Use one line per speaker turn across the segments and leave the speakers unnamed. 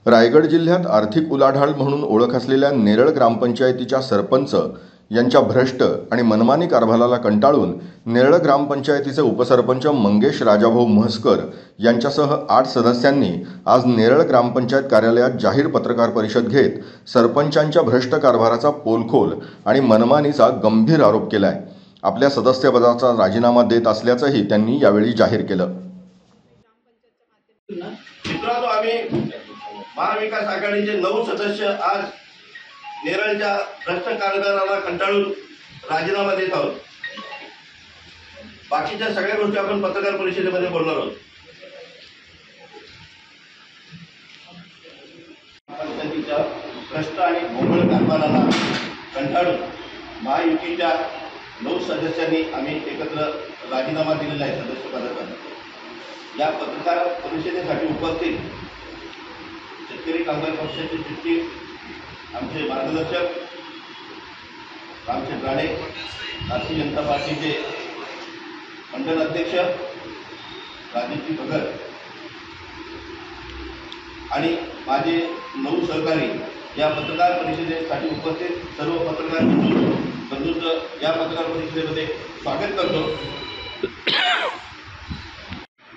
रायगड जिल्ह्यात आर्थिक उलाढाल म्हणून ओळख असलेल्या नेरळ ग्रामपंचायतीच्या सरपंच यांच्या भ्रष्ट आणि मनमानी कारभाराला कंटाळून नेरळ ग्रामपंचायतीचे उपसरपंच मंगेश राजाभाऊ म्हसकर यांच्यासह 8 सदस्यांनी आज नेरळ ग्रामपंचायत कार्यालयात जाहीर पत्रकार परिषद घेत सरपंचांच्या भ्रष्ट कारभाराचा पोलखोल आणि मनमानीचा गंभीर आरोप केला आहे. आपल्या सदस्यपदाचा राजीनामा देत असल्याचंही त्यांनी यावेळी जाहीर केलं.
मित्रांनो, आम्ही महाविकास आघाडीचे 9 सदस्य आज नेरळच्या भ्रष्ट कारभाराला कंटाळून राजीनामा देत आहोत. बाकीच्या सगळ्या गोष्टी आपण पत्रकार परिषदेमध्ये बोलणार आहोत. पंचायतीच्या भ्रष्ट आणि भोंगळ कारभाराला कंटाळून महायुतीच्या 9 सदस्यांनी आम्ही एकत्र राजीनामा दिलेला आहे सदस्यपदाचा. या पत्रकार परिषदेसाठी उपस्थित शेतकरी कामगार पक्षाचे चिठ्ठी, आमचे मार्गदर्शक रामशेठ राणे, भारतीय जनता पार्टीचे मंडल अध्यक्ष राजेशजी भगत आणि माझे 9 सहकारी या पत्रकार परिषदेसाठी उपस्थित सर्व पत्रकार बंधूंचं या पत्रकार परिषदेमध्ये स्वागत करतो.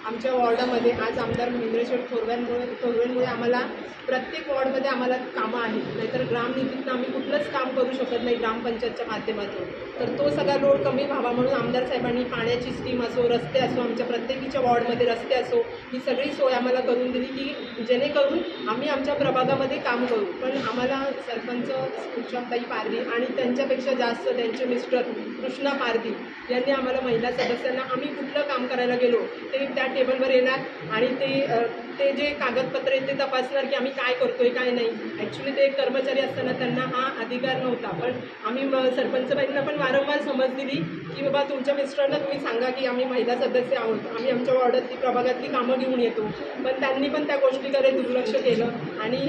आमच्या वॉर्डामध्ये आज आमदार महेंद्रशेठ थोरवेंमुळे आम्हाला प्रत्येक वॉर्डमध्ये आम्हाला कामं आहेत. नाहीतर ग्रामनिधीतून आम्ही कुठलंच काम करू शकत नाही ग्रामपंचायतच्या माध्यमातून. तर तो सगळा लोड कमी व्हावा म्हणून आमदार साहेबांनी पाण्याची स्कीम असो, रस्ते असो, आमच्या प्रत्येकीच्या वॉर्डमध्ये रस्ते असो, ही सगळी सोय आम्हाला करून दिली की जेणेकरून आम्ही आमच्या प्रभागामध्ये काम करू. पण आम्हाला सरपंच उषाताई पारधी आणि त्यांच्यापेक्षा जास्त त्यांचे मिस्टर कृष्णा पारधी यांनी आम्हाला महिला सदस्यांना आम्ही कुठलं काम करायला गेलो ते त्या टेबलवर येणार आणि ते जे कागदपत्र आहेत ते तपासणार की आम्ही काय करतोय काय नाही. ॲक्च्युली ते एक कर्मचारी असताना त्यांना हा अधिकार नव्हता. पण आम्ही सरपंचबाईंना पण वारंवार समज दिली की बाबा तुमच्या मिस्टरांना तुम्ही सांगा की आम्ही महिला सदस्य आहोत, आम्ही आमच्या वॉर्डातली प्रभागातली कामं घेऊन येतो. पण त्यांनी पण त्या गोष्टीकडे दुर्लक्ष केलं आणि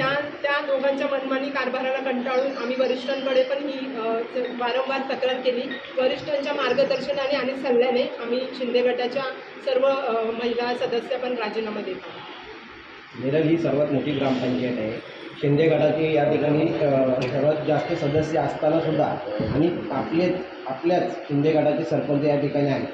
त्या दोघांच्या मनमानी कारभाराला कंटाळून आम्ही वरिष्ठांकडे पण ही वारंवार तक्रार केली. वरिष्ठांच्या मार्गदर्शनाने आणि सल्ल्याने आम्ही शिंदे गटाच्या सर्व महिला सदस्य पण राजीनामा देत आहोत.
नेरळ ही सर्वात मोठी ग्रामपंचायत आहे. शिंदे गटाचे या ठिकाणी सर्वात जास्त सदस्य असताना सुद्धा आणि आपल्याच शिंदे गटाचे सरपंच या ठिकाणी आहेत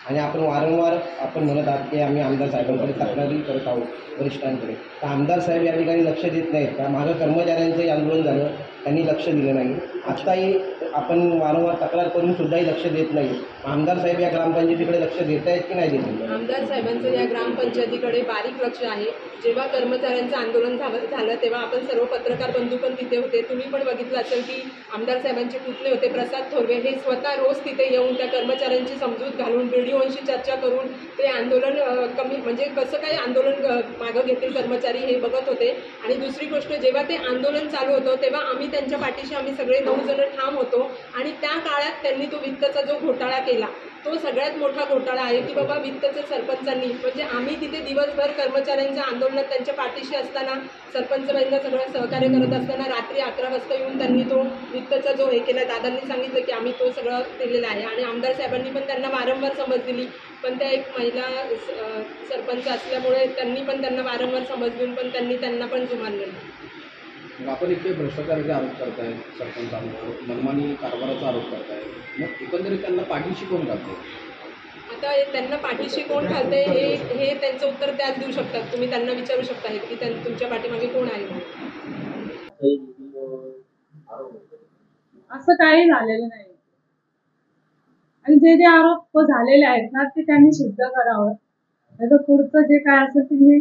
आणि आपण वारंवार म्हणत आहात की आम्ही आमदार साहेबांकडे तक्रारी करत आहोत वरिष्ठांकडे. तर आमदार साहेब या ठिकाणी लक्ष देत नाहीत का? माझं कर्मचाऱ्यांचंही आंदोलन झालं, त्यांनी लक्ष दिलं नाही. आत्ताही आपण वारंवार तक्रार करून सुद्धाही लक्ष देत नाही. आमदार साहेब या ग्रामपंचायतीकडे लक्ष देत आहेत की नाही देत?
आमदार साहेबांचं या ग्रामपंचायतीकडे बारीक लक्ष आहे. जेव्हा कर्मचाऱ्यांचं आंदोलन झालं तेव्हा आपण सर्व पत्रकार बंधू पण तिथे होते. तुम्ही पण बघितलं असेल की आमदार साहेबांचे पुतणे होते प्रसाद थोरवे, हे स्वतः रोज तिथे येऊन त्या कर्मचाऱ्यांची समजूत घालून व्हिडिओशी चर्चा करून ते आंदोलन कमी म्हणजे कसं काय आंदोलन मागं घेतील कर्मचारी हे बघत होते. आणि दुसरी गोष्ट, जेव्हा ते आंदोलन चालू होतं तेव्हा आम्ही त्यांच्या पाठीशी आम्ही सगळे 9 जण ठाम होतो. आणि त्या काळात त्यांनी तो वित्तचा जो घोटाळा केला तो सगळ्यात मोठा घोटाळा आहे की बाबा वित्तच्या सरपंचांनी म्हणजे आम्ही तिथे दिवसभर कर्मचाऱ्यांच्या आंदोलनात त्यांच्या पाठीशी असताना सरपंचबाईंना सगळं सहकार्य करत असताना रात्री 11 वाजता येऊन त्यांनी तो वित्तचा जो हे केला, दादांनी सांगितलं की आम्ही तो सगळं केलेला आहे. आणि आमदार साहेबांनी पण त्यांना वारंवार समज दिली. पण त्या एक महिला सरपंच असल्यामुळे त्यांनी पण त्यांना वारंवार समज देऊन पण त्यांना पण जुमानलं.
आपण इथे भ्रष्टाचाराचे आरोप करताय, सरपंचांवर मनमानी कारभाराचा आरोप करताय, मग एकंदरीत त्यांना पाठीशी कोण घालते?
आता त्यांना पाठीशी कोण घालते हे त्यांचं उत्तर त्याच देऊ शकतात. तुम्ही त्यांना विचारू शकता की तुमच्या पाठीमागे कोण आहे.
असं काही झालेलं नाही आणि जे आरोप झालेले आहेत ना ते त्यांनी सिद्ध करावं. नाही तर पुढचं जे काय असेल ते मी